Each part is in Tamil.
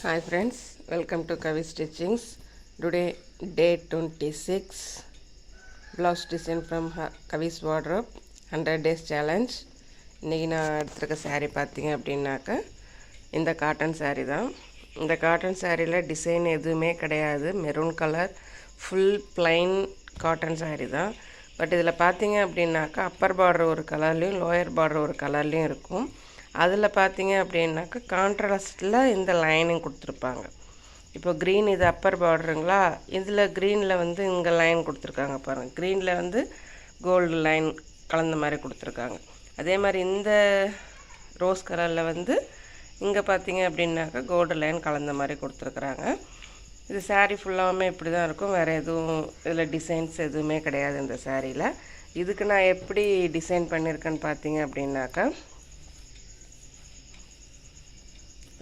Hi friends, welcome to Kavi Stitchings. Today day 26, blouse design from Kavi's wardrobe 100 days challenge. இன்றைக்கி நான் எடுத்துருக்க saree பார்த்தீங்க அப்படின்னாக்கா இந்த காட்டன் saree தான். இந்த காட்டன் சாரியில் டிசைன் எதுவுமே கிடையாது. Maroon colour full plain cotton saree தான். பட் இதில் பார்த்தீங்க அப்படின்னாக்கா அப்பர் பார்டர் ஒரு கலர்லேயும் லோயர் பார்டர் ஒரு கலர்லேயும் இருக்கும். அதில் பார்த்தீங்க அப்படின்னாக்கா கான்ட்ராஸ்டில் இந்த லைனிங் கொடுத்துருப்பாங்க. இப்போ க்ரீன் இது அப்பர் பார்டருங்களா, இதில் க்ரீனில் வந்து இங்கே லைன் கொடுத்துருக்காங்க பாருங்கள். க்ரீனில் வந்து கோல்டு லைன் கலந்த மாதிரி கொடுத்துருக்காங்க. அதே மாதிரி இந்த ரோஸ் கலரில் வந்து இங்கே பார்த்தீங்க அப்படின்னாக்கா கோல்டு லைன் கலந்த மாதிரி கொடுத்துருக்குறாங்க. இது saree ஃபுல்லாகவுமே இப்படி தான் இருக்கும். வேறு எதுவும் இதில் டிசைன்ஸ் எதுவுமே கிடையாது இந்த சாரியில். இதுக்கு நான் எப்படி டிசைன் பண்ணியிருக்கேன்னு பார்த்தீங்க அப்படின்னாக்கா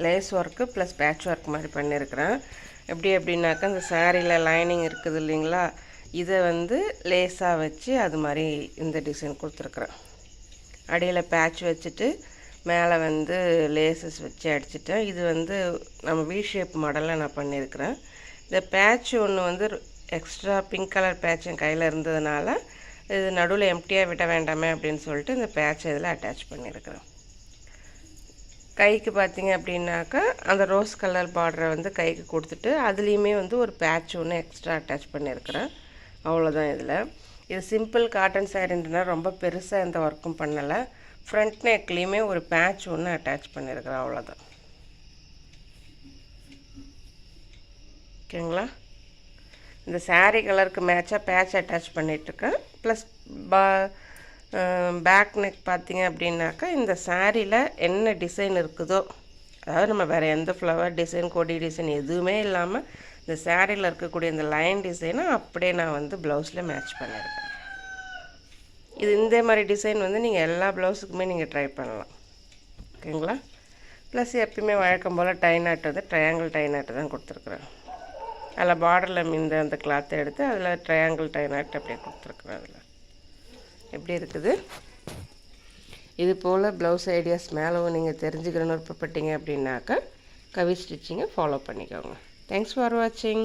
lace work plus patch work மாதிரி பண்ணியிருக்கிறேன். எப்படி அப்படின்னாக்கா இந்த சாரியில் லைனிங் இருக்குது இல்லைங்களா, இதை வந்து லேஸாக வச்சு அது மாதிரி இந்த டிசைன் கொடுத்துருக்குறேன். அடியில் பேட்ச் வச்சுட்டு மேலே வந்து லேசஸ் வச்சு அடிச்சிட்டேன். இது வந்து நம்ம வி ஷேப் மாடலில் நான் பண்ணியிருக்கிறேன். இந்த பேட்ச் ஒன்று வந்து எக்ஸ்ட்ரா பிங்க் கலர் பேட்ச் என் கையில் இருந்ததுனால இது நடுவில் எம்டியாக விட வேண்டாமே அப்படின்னு சொல்லிட்டு இந்த பேட்ச் இதில் அட்டாச் பண்ணியிருக்கிறேன். கைக்கு பார்த்தீங்க அப்படின்னாக்கா அந்த ரோஸ் கலர் பார்டரை வந்து கைக்கு கொடுத்துட்டு அதுலேயுமே வந்து ஒரு பேட்ச் ஒன்று எக்ஸ்ட்ரா அட்டாச் பண்ணியிருக்கிறேன். அவ்வளோதான். இதில் இது சிம்பிள் காட்டன் சாரின்றனா ரொம்ப பெருசாக எந்த ஒர்க்கும் பண்ணலை. ஃப்ரண்ட் நெக்லேயுமே ஒரு பேட்ச் ஒன்று அட்டாச் பண்ணியிருக்கிறேன். அவ்வளோதான். ஓகேங்களா. இந்த சாரீ கலருக்கு மேட்சாக பேட்ச் அட்டாச் பண்ணிகிட்ருக்கேன். ப்ளஸ் பேக் நெக் பார்த்தீங்க அப்படின்னாக்கா இந்த சாரியில் என்ன டிசைன் இருக்குதோ, அதாவது நம்ம வேறு எந்த ஃப்ளவர் டிசைன் கொடி டிசைன் எதுவுமே இல்லாமல் இந்த சாரியில் இருக்கக்கூடிய இந்த லைன் டிசைனை அப்படியே நான் வந்து ப்ளவுஸில் மேட்ச் பண்ணியிருக்கேன். இது இந்த மாதிரி டிசைன் வந்து நீங்கள் எல்லா ப்ளவுஸுக்குமே நீங்கள் ட்ரை பண்ணலாம். ஓகேங்களா. ப்ளஸ் எப்பயுமே வழக்கம் போல் டை நாட் வந்து ட்ரையாங்கிள் டை நாட்டு தான் கொடுத்துருக்குறேன். அதில் பார்டரில் இந்த அந்த கிளாத்தை எடுத்து அதில் ட்ரையாங்கிள் டை நாட் அப்படியே கொடுத்துருக்குறேன். அதில் எப்படி இருக்குது. இது போல் ப்ளவுஸ் ஐடியாஸ் மேலும் நீங்கள் தெரிஞ்சுக்கணும்னு விருப்பப்பட்டீங்க அப்படின்னாக்கா கவி ஸ்டிச்சிங்கை ஃபாலோ பண்ணிக்கோங்க. தேங்க்ஸ் ஃபார் வாட்சிங்.